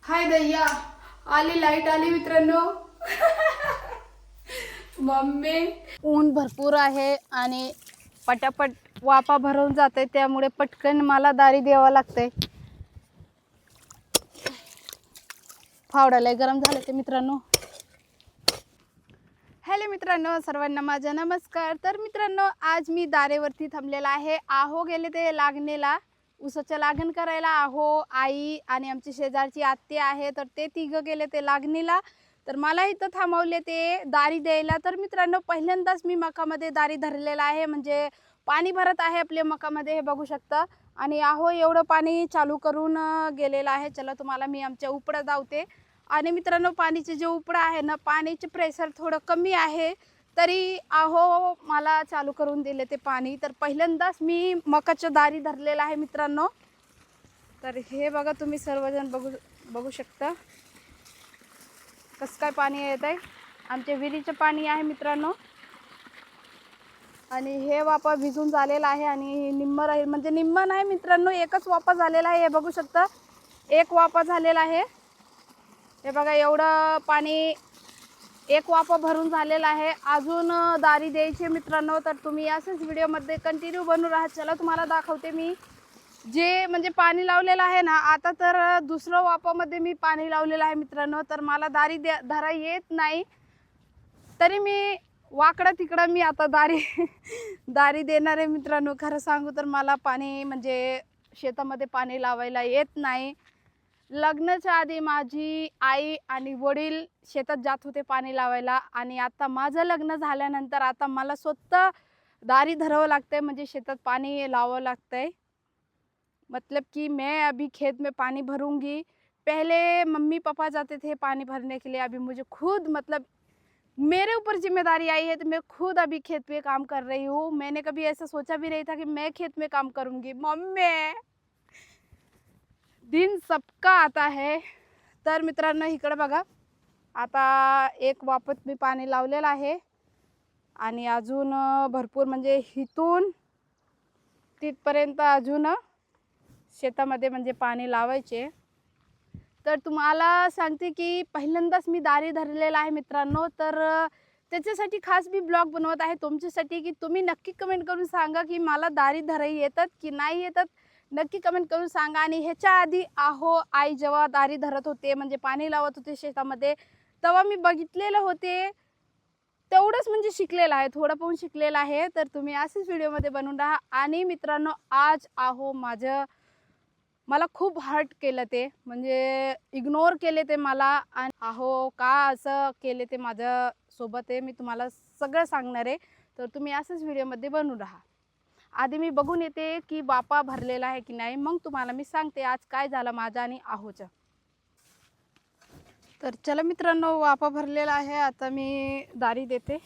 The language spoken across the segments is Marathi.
हाय दैया, आली लाईट आली मित्रांनो. मम्मी ऊन भरपूर आहे आणि पटापट वापा भरून जाते, त्यामुळे पटकन मला दारी द्यावं लागते. फावडाला गरम झाले ते मित्रांनो. हॅलो मित्रांनो, सर्वांना माझा नमस्कार. तर मित्रांनो, आज मी दारेवरती थांबलेला आहे. आहो गेले ते लागणीला, ऊसाचं लागण करायला. आहो, आई आणि आमची शेजारची आत्या आहे, तर ते तिघं गेले ते लागणीला. तर मला इथं थांबवले ते दारी द्यायला. तर मित्रांनो, पहिल्यांदाच मी मकामध्ये दारी धरलेला आहे, म्हणजे पाणी भरत आहे आपल्या मकामध्ये, हे बघू शकता. आणि आहो एवढं पाणी चालू करून गेलेलं आहे. चला तुम्हाला मी आमच्या उपडा दावते. आणि मित्रांनो, पाणीचे जे उपडा आहे ना, पाणीचे प्रेशर थोडं कमी आहे, तरी आहो मला चालू करून दिले ते पाणी. तर पहिल्यांदाच मी मकाच्या दारी धरलेला आहे मित्रांनो. तर हे बघा, तुम्ही सर्वजण बघू शकता कसं काय पाणी येत आहे. आमच्या विहिरीचं पाणी आहे मित्रांनो. आणि हे वापा भिजून झालेला आहे आणि निम्म राहील, म्हणजे निम्म नाही मित्रांनो, एकच वापा झालेला आहे. हे बघू शकता, एक वापा झालेला आहे. हे बघा, एवढं पाणी एक वापा भरून झालेला आहे. अजून दारी द्यायची मित्रांनो. तर तुम्ही असंच व्हिडिओमध्ये कंटिन्यू बनून राहा. चला तुम्हाला दाखवते मी जे म्हणजे पाणी लावलेलं आहे ना. आता तर दुसरं वापामध्ये मी पाणी लावलेलं आहे मित्रांनो. तर मला दारी धरा येत नाही, तरी मी वाकडं तिकडं मी आता दारी देणार आहे मित्रांनो. खरं सांगू तर मला पाणी म्हणजे शेतामध्ये पाणी लावायला येत नाही. लग्नाच्या आधी माझी आई आणि वडील शेतात जात होते पाणी लावायला, आणि आता माझं लग्न झाल्यानंतर आता मला स्वतः दारी धरावं लागतंय, म्हणजे शेतात पाणी लावावं लागतंय. मतलब कि मैं अभी खेत में पानी भरूंगी. पहले मम्मी पापा जाते थे पानी भरने के लिए, अभी मुझे खुद मतलब मेरे ऊपर जिम्मेदारी आई है, तो मैं खुद अभी खेत पे काम कर रही हूँ. मैंने कभी ऐसा सोचा भी नहीं था कि मैं खेत में काम करूँगी. मम्मी, दिन सबका आता है. तर मित्रांनो, इकडे बघा, आता एक वापत मी पाणी लावलेलं आहे आणि अजून भरपूर, म्हणजे इथून तिथपर्यंत अजून शेतामध्ये म्हणजे पाणी लावायचे. तर तुम्हाला सांगते की पहिल्यांदाच मी दारी धरलेला आहे मित्रांनो. तर त्याच्यासाठी खास मी ब्लॉग बनवत आहे तुमच्यासाठी, की तुम्ही नक्की कमेंट करून सांगा की मला दारी धराई येतात की नाही येतात. नक्की कमेंट करून सांगा. आणि ह्याच्या आधी आहो आई जेव्हा दारी धरत होते, म्हणजे पाणी लावत होते शेतामध्ये, तेव्हा मी बघितलेलं होते. तेवढंच म्हणजे शिकलेलं आहे, थोडं पण शिकलेलं आहे. तर तुम्ही असेच व्हिडिओमध्ये बनवून राहा. आणि मित्रांनो, आज आहो मला खूप हर्ट केलं ते, म्हणजे इग्नोर केले ते मला. आणि आहो का असं केले ते माझ्यासोबत आहे, मी तुम्हाला सगळं सांगणार आहे. तर तुम्ही असंच व्हिडिओमध्ये बनवून राहा. आधी मी बघून येते की बापा भरलेला आहे की नाही, मग तुम्हाला मी सांगते आज काय झालं माझं आणि आहोचं. तर चला मित्रांनो, वापा भरलेला आहे, आता मी दारी देते.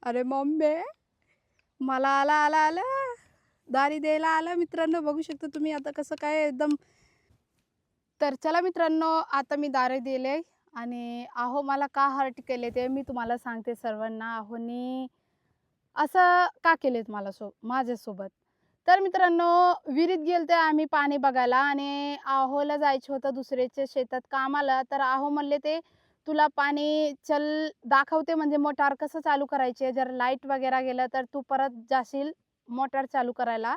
अरे मम्मी, मला आला आला आला दारी द्यायला आला मित्रांनो. बघू शकता तुम्ही आता कसं काय एकदम. तर चला मित्रांनो, आता मी दारी दिले. आणि आहो मला का हर्ट केले ते मी तुम्हाला सांगते सर्वांना. आहोनी असं का केलेत माझ्यासोबत. तर मित्रांनो, विहिरीत गेलते आम्ही पाणी बघायला, आणि आहोला जायचं होतं दुसऱ्याच्या शेतात कामाला. तर आहो म्हणले ते तुला पाणी चल दाखवते म्हणजे मोटार कसं चालू करायचे. जर लाईट वगैरे गेलं तर तू परत जाशील मोटार चालू करायला.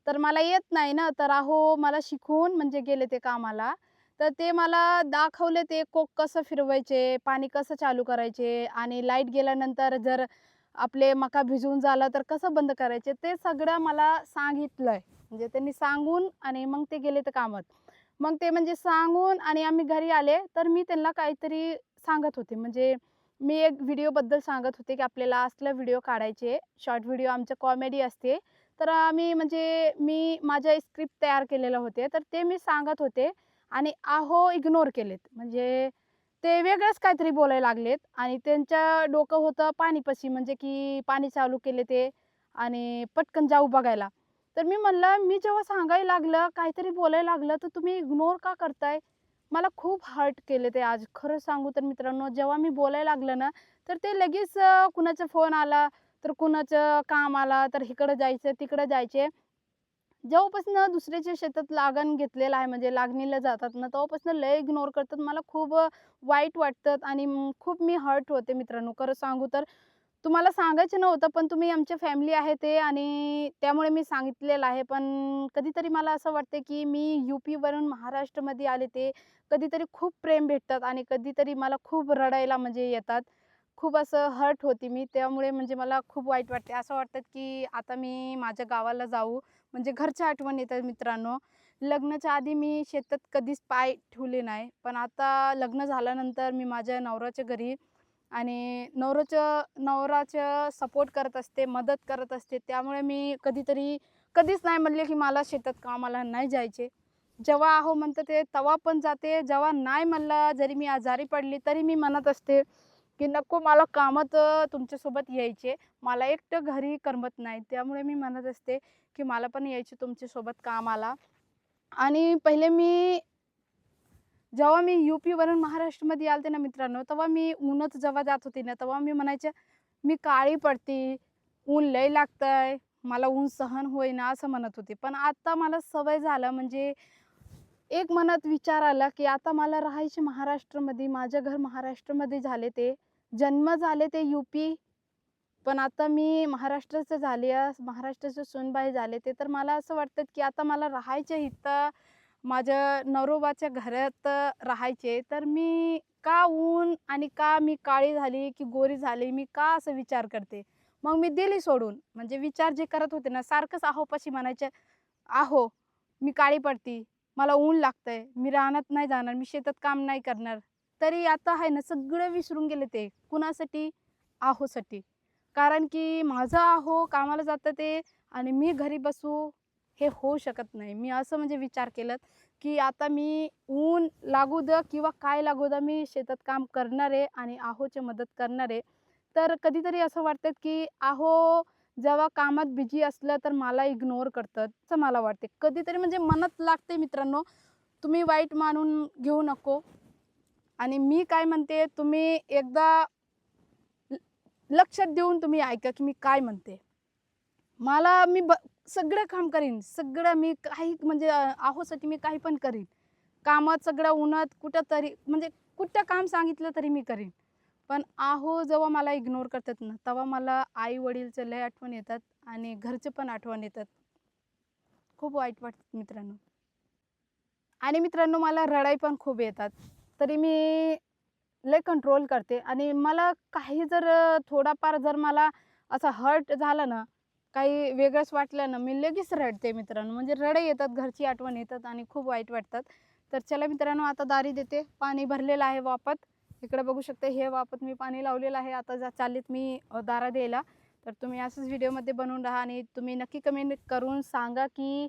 तर मला येत नाही ना, तर अहो मला शिकवून म्हणजे गेले ते कामाला. तर ते मला दाखवले ते कोक कसं फिरवायचे, पाणी कसं चालू करायचे आणि लाईट गेल्यानंतर जर आपले मका भिजून झाला तर कसं बंद करायचे, ते सगळं मला सांगितलंय. म्हणजे त्यांनी सांगून आणि मग ते गेले ते कामात. मग ते म्हणजे सांगून आणि आम्ही घरी आले, तर मी त्यांना काहीतरी सांगत होते. म्हणजे मी एक व्हिडिओबद्दल सांगत होते, की आपल्याला असले व्हिडिओ काढायचे. शॉर्ट व्हिडिओ आमचं कॉमेडी असते. तर आम्ही म्हणजे मी माझ्या स्क्रिप्ट तयार केलेले होते. तर ते मी सांगत होते आणि अहो इग्नोर केलेत. म्हणजे ते वेगळंच काहीतरी बोलायला लागलेत आणि त्यांचं डोकं होतं पाणीपाशी, म्हणजे की पाणी चालू केले ते आणि पटकन जाऊ बघायला. तर मी म्हणलं, "मी जेव्हा सांगायला लागलं, काहीतरी बोलायला लागलं, तर तुम्ही इग्नोर का करताय?" मला खूप हर्ट केले ते आज. खरं सांगू तर मित्रांनो, जेव्हा मी बोलायला लागलं ना, तर ते लगेच कुणाचा फोन आला, तर कुणाचं काम आला, तर इकडं जायचं, तिकडं जायचे. जेव्हापासनं दुसऱ्याच्या शेतात लागण घेतलेलं आहे, म्हणजे लागणीला जातात ना, तेव्हापासून लय इग्नोर करतात. मला खूप वाईट वाटतं आणि खूप मी हर्ट होते मित्रांनो. खरं सांगू तर तुम्हाला सांगायचं नव्हतं, पण तुम्ही आमची फॅमिली आहे ते आणि त्यामुळे मी सांगितलेलं आहे. पण कधीतरी मला असं वाटतं, की मी यूपीवरून महाराष्ट्रामध्ये आले ते कधीतरी खूप प्रेम भेटतात आणि कधीतरी मला खूप रडायला म्हणजे येतात. खूप असं हर्ट होती मी. त्यामुळे म्हणजे मला खूप वाईट वाटते. असं वाटतं, की आता मी माझ्या गावाला जाऊ. म्हणजे घरच्या आठवण येतात मित्रांनो. लग्नाच्या आधी मी शेतात कधीच पाय ठेवले नाही. पण आता लग्न झाल्यानंतर मी माझ्या नवऱ्याच्या घरी आणि नवऱ्याचं सपोर्ट करत असते, मदत करत असते. त्यामुळे मी कधीच नाही म्हणले, की मला शेतात कामाला नाही जायचे. जेव्हा हो म्हणतं ते तेव्हा पण जाते. जेव्हा नाही म्हणलं, जरी मी आजारी पडली, तरी मी म्हणत असते, की "नको मला कामात तुमच्यासोबत यायचे. मला एकटं घरी करमत नाही." त्यामुळे मी म्हणत असते, की "मला पण यायचे तुमच्यासोबत कामाला." आणि पहिले जेव्हा मी यूपीवरून महाराष्ट्रामध्ये आले ना मित्रांनो, तेव्हा मी उन्हात जेव्हा जात होते ना, तेव्हा मी म्हणायचे, "मी काळी पडते, ऊन लय लागतंय, मला ऊन सहन होईना," असं म्हणत होते. पण आता मला सवय झालं म्हणजे एक मनात विचार आला, की आता मला राहायचे महाराष्ट्रामध्ये, माझं घर महाराष्ट्रामध्ये झाले ते. जन्म झाले ते यूपी, पण आता मी महाराष्ट्राचं झाली आहे, महाराष्ट्राची सूनबाई झाले ते. तर मला असं वाटतं, की आता मला राहायचं इथं माझ्या नवरोबाच्या घरात राहायचे. तर मी का ऊन आणि का मी काळी झाली, की गोरी झाली, मी का असं विचार करते. मग मी दिली सोडून. म्हणजे विचार जे करत होते ना, सारखंच आहोपाशी म्हणायचे, "आहो, मी काळी पडती, मला ऊन लागतंय, मी रानात नाही जाणार, मी शेतात काम नाही करणार." तरी आता आहे ना, सगळं विसरून गेले ते. कुणासाठी? आहोसाठी. कारण की माझं आहो कामाला जातं ते आणि मी घरी बसू, हे होऊ शकत नाही. मी असं म्हणजे विचार केलात, की आता मी ऊन लागू द्या किंवा काय लागू द्या, मी शेतात काम करणार आहे आणि आहोची मदत करणार आहे. तर कधीतरी असं वाटतं, की आहो जेव्हा कामात बिझी असलं, तर मला इग्नोर करतात, असं मला वाटते. कधीतरी म्हणजे मनात लागते मित्रांनो, तुम्ही वाईट मानून घेऊ नको आणि मी काय म्हणते, तुम्ही एकदा ल लक्षात देऊन तुम्ही ऐका, की मी काय म्हणते. मला मी सगळं काम करीन. सगळं मी काही म्हणजे आहोसाठी मी काही पण करीन. कामात सगळं उन्हात कुठेतरी म्हणजे कुठं काम सांगितलं तरी मी करीन. पण आहो जेव्हा मला इग्नोर करतात ना, तेव्हा मला आई-वडीलचं लय आठवण येतात आणि घरचे पण आठवण येतात. खूप वाईट वाटतं मित्रांनो. आणि मित्रांनो मला रडाई पण खूप येतात. तरी मी लय कंट्रोल करते आणि मला काही जर थोडाफार जर मला असं हर्ट झालं ना, काही वेगळंच वाटलं ना, मी लगेच रडते मित्रांनो. म्हणजे रडे येतात, घरची आठवण येतात आणि खूप वाईट वाटतात. तर चला मित्रांनो आता दारी देते. पाणी भरलेलं आहे वाफत. इकडे बघू शकता हे वाफत मी पाणी लावलेलं आहे. आता चाललीत मी दारा द्यायला. तर तुम्ही असंच व्हिडिओमध्ये बनवून राहा आणि तुम्ही नक्की कमेंट करून सांगा, की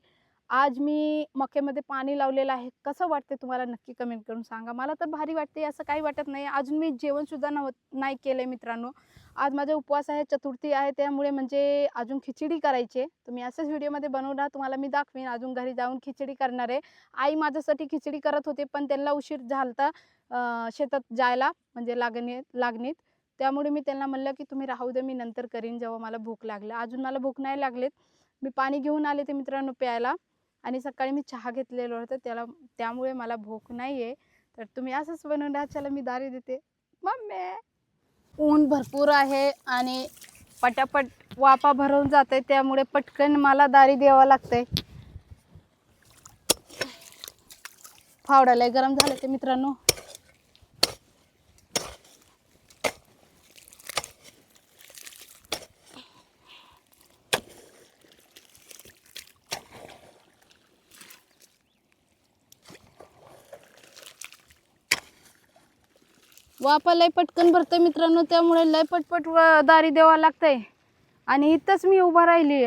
आज मी मक्यामध्ये पाणी लावलेलं आहे. कसं वाटते तुम्हाला नक्की कमेंट करून सांगा. मला तर भारी वाटते, असं काही वाटत नाही. अजून मी जेवणसुद्धा नाही केलंय मित्रांनो. आज माझा उपवास आहे, चतुर्थी आहे, त्यामुळे म्हणजे अजून खिचडी करायची आहे. तुम्ही असंच व्हिडिओमध्ये बनवून राहा. तुम्हाला मी दाखवीन. अजून घरी जाऊन खिचडी करणार आहे. आई माझ्यासाठी खिचडी करत होते, पण त्यांना उशीर झाला शेतात जायला म्हणजे लागणीत. त्यामुळे मी त्यांना म्हणलं, की तुम्ही राहू द्या, मी नंतर करीन जेव्हा मला भूक लागलं. अजून मला भूक नाही लागलीत. मी पाणी घेऊन आले ते मित्रांनो प्यायला. आणि सकाळी मी चहा घेतलेलं होतं त्यामुळे मला भूक नाही आहे. तर तुम्ही असंच बनवून राहा. चला मी दारी देते. मम्मी ऊन भरपूर आहे आणि पटापट वाफा भरवून जाते, त्यामुळे पटकन मला दारी द्यावं लागतंय. फावडा लय गरम झाले ते मित्रांनो. वाफा लय पटकन भरते मित्रांनो, त्यामुळे लय पटपट दारी द्यावं लागतंय. आणि इथंच मी उभा राहिली.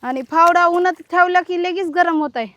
आणि फावडा उन्हात ठेवला की लगेच गरम होत आहे.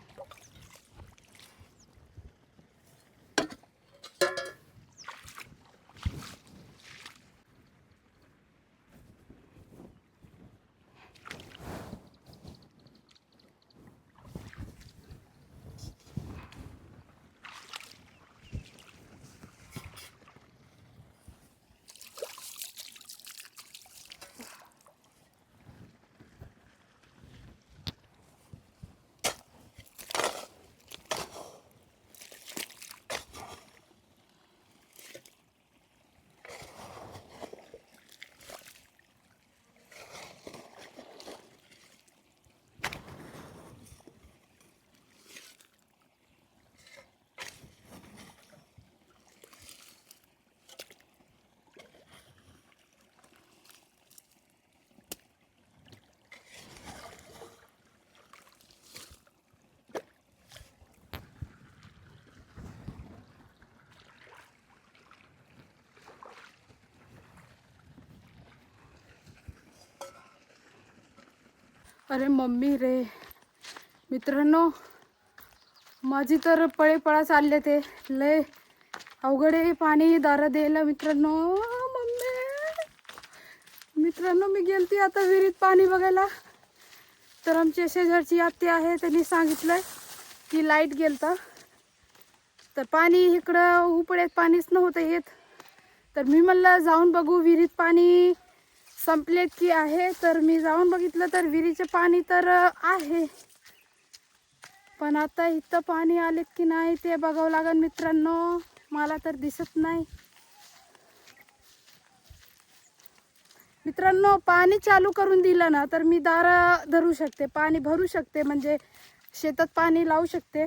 अरे मम्मी रे मित्रांनो, माझी तर पळा चालले ते लय अवघड आहे पाणी दारा द्यायला मित्रांनो. मम्मी मित्रांनो, मी गेलती आता विहिरीत पाणी बघायला, तर आमची शेजारची आत्या आहे, त्यांनी सांगितलंय की लाईट गेलता, तर पाणी इकडं उपड्यात पाणीच नव्हतं येत. तर मी म्हणलं जाऊन बघू विहिरीत पाणी संपले की आहे. तर मी जाऊन बघितलं तर विहिरीचे पाणी तर आहे, पण आता इथं पाणी आले की नाही ते बघावं लागेल मित्रांनो. मला तर दिसत नाही मित्रांनो. पाणी चालू करून दिलं ना तर मी दारा धरू शकते, पाणी भरू शकते, म्हणजे शेतात पाणी लावू शकते.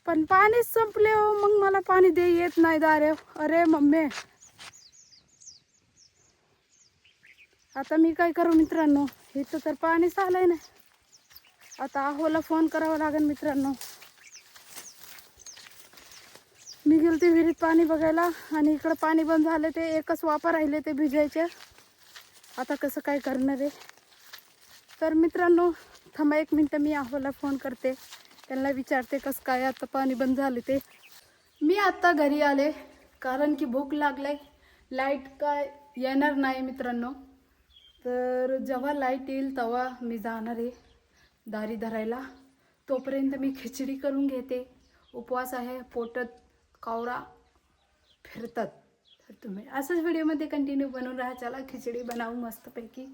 पण पाणीच संपले हो, मग मला पाणी दे येत नाही दारे. अरे मम्मी, आता मी काय करू मित्रांनो, इथं तर पाणीच आलंय ना. आता आहोला फोन करावा लागेल मित्रांनो. मी गेलते विहिरीत पाणी बघायला आणि इकडं पाणी बंद झाले, ते एकच वाफा राहिले ते भिजायचे. आता कसं काय करणार आहे. तर मित्रांनो थांबा 1 मिनटं, मी आहोला फोन करते, त्यांना विचारते कसं काय आता पाणी बंद झाले ते. मी आता घरी आले कारण की भूक लागले. लाईट काय येणार नाही मित्रांनो, तर जेव्हा लाईट येईल तेव्हा मी जाणार आहे दारी धरायला. तोपर्यंत मी खिचडी करून घेते. उपवास आहे, पोटात कावरा फिरतात. तर तुम्ही असंच व्हिडिओमध्ये कंटिन्यू बनवून राहा. चला खिचडी बनावू मस्तपैकी.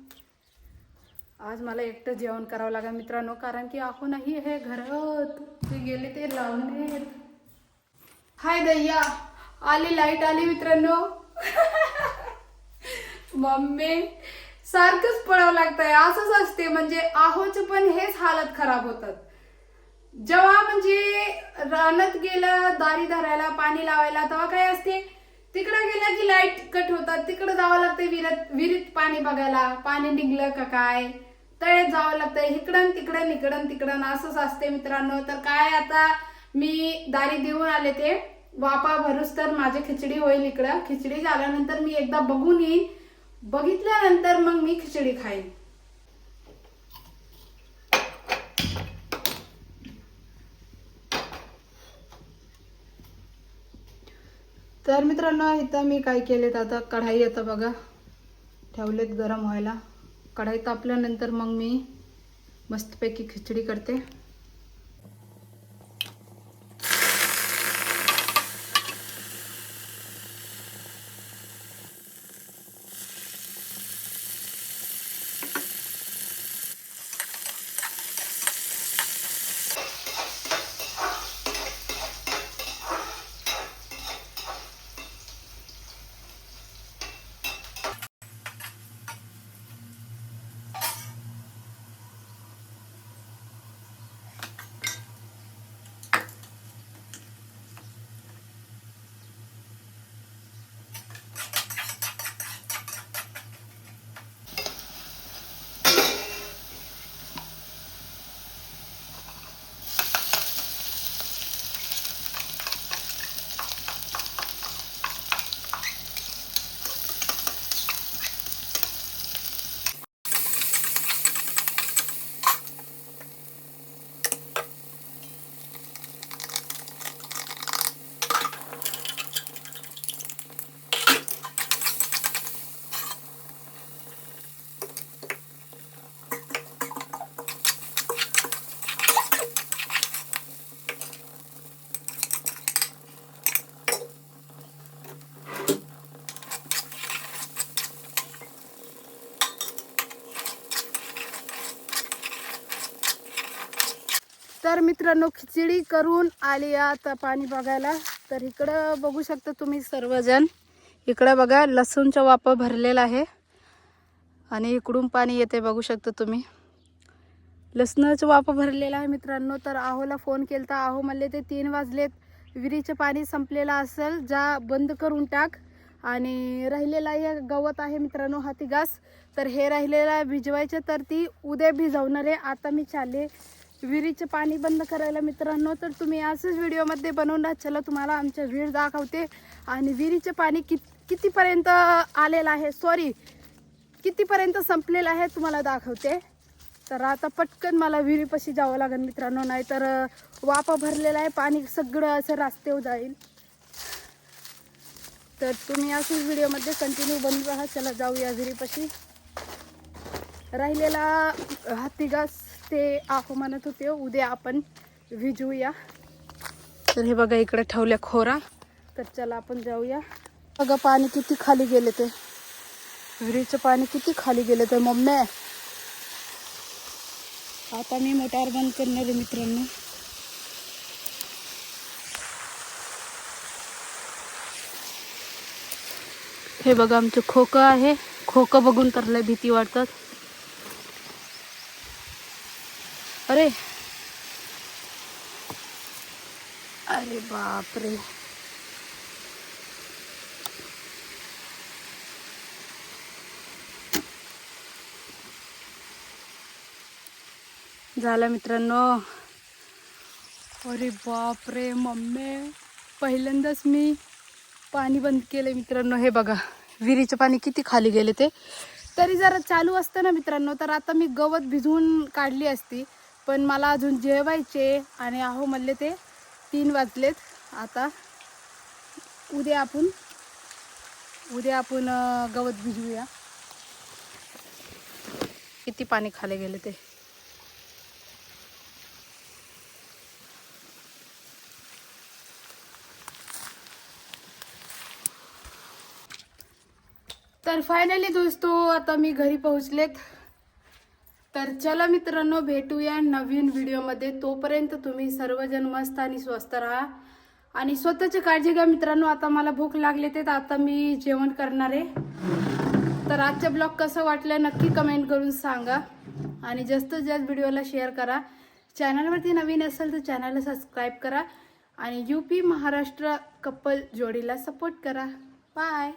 आज मला एकटं जेवण करावं लागेल मित्रांनो, कारण की आहो नाही हे घरात, ते गेले ते लावणे. हाय दैया, आली लाईट आली मित्रांनो. मम्मी सारखंच पळावं लागतंय, असंच असते. म्हणजे आहोचं पण हेच हालत खराब होतात. जेव्हा म्हणजे रानात गेलं दारी धरायला पाणी लावायला, तेव्हा काय असते, तिकडं गेलं की लाईट कट होतात, तिकडं जावं लागतं विहिरीत पाणी बघायला, पाणी निघलं का काय, तळ्यात जावं लागतं, इकडं तिकडं इकडं तिकडं असंच असते मित्रांनो. तर काय आता मी दारी देऊन आले, ते वाफा भरूस तर माझी खिचडी होईल. इकडं खिचडी झाल्यानंतर मी एकदा बघून येईन, बघितल्यानंतर मग मी खिचडी खाईन. तर मित्रांनो इथं मी काय केलेत, आता कढाई आता बघा ठेवलेत गरम व्हायला. कढाई तापल्यानंतर मग मी मस्तपैकी खिचडी करते. तर मित्रांनो खिचडी करून आली आता पाणी बघायला. तर इकडं बघू शकता तुम्ही सर्वजण. इकडं बघा लसूणचा वापर भरलेला आहे आणि इकडून पाणी येते बघू शकता तुम्ही. लसणाचं वापर भरलेला आहे मित्रांनो. तर आहोला फोन केलता. आहो म्हणले ते 3 वाजलेत, विहिरीचं पाणी संपलेलं असेल, जा बंद करून टाक. आणि राहिलेला हे गवत आहे मित्रांनो हाती घास, तर हे राहिलेला भिजवायचं, तर ती उद्या भिजवणार आहे. आता मी चालले विहिरीचं पाणी बंद करायला मित्रांनो. तर तुम्ही असंच व्हिडिओमध्ये बनवून चला तुम्हाला आमच्या विहीर दाखवते आणि विहिरीचं पाणी कितीपर्यंत आलेलं आहे, सॉरी कितीपर्यंत संपलेलं आहे तुम्हाला दाखवते. तर आता पटकन मला विहिरीपाशी जावं लागेल मित्रांनो, नाहीतर वापा भरलेला आहे, पाणी सगळं असं रस्त्यावर जाईल. तर तुम्ही असंच व्हिडिओमध्ये कंटिन्यू बनवून राहा. चला जाऊया विहिरीपाशी. राहिलेला हाती घास ते आहो म्हणत होते उद्या आपण भिजवूया. तर हे बघा इकडे ठेवल्या खोरा. तर चला आपण जाऊया. बघा पाणी किती खाली गेले ते, विहिरीचं पाणी किती खाली गेले ते मम्मी. आता मी मोटार बंद करणार आहे मित्रांनो. हे बघा आमचं खोकं आहे. खोकं बघून तर लय भीती वाटतात. अरे अरे बापरे. झालं मित्रांनो. अरे बापरे मम्मी, पहिल्यांदाच मी पाणी बंद केलं मित्रांनो. हे बघा विहिरीचं पाणी किती खाली गेले ते. तरी जरा चालू असतं ना मित्रांनो, तर आता मी गवत भिजवून काढली असती, पण मला अजून जेवायचे आणि आहो म्हणले ते 3 वाजलेत. आता उद्या आपण गवत भिजवूया. किती पाणी खाली गेले ते. तर फायनली दोस्तो आता मी घरी पोहोचलेत. तर चला मित्रांनो भेटूया नवीन व्हिडिओमध्ये. तोपर्यंत तुम्ही सर्वजण मस्त आणि स्वस्त राहा आणि स्वतःची काळजी घ्या मित्रांनो. आता मला भूक लागले ते, आता मी जेवण करणार आहे. तर आजचा ब्लॉग कसं वाटलं नक्की कमेंट करून सांगा आणि जास्तीत जास्त व्हिडिओला शेअर करा. चॅनलवरती नवीन असेल तर चॅनलला सबस्क्राईब करा आणि UP महाराष्ट्र कपल जोडीला सपोर्ट करा. बाय.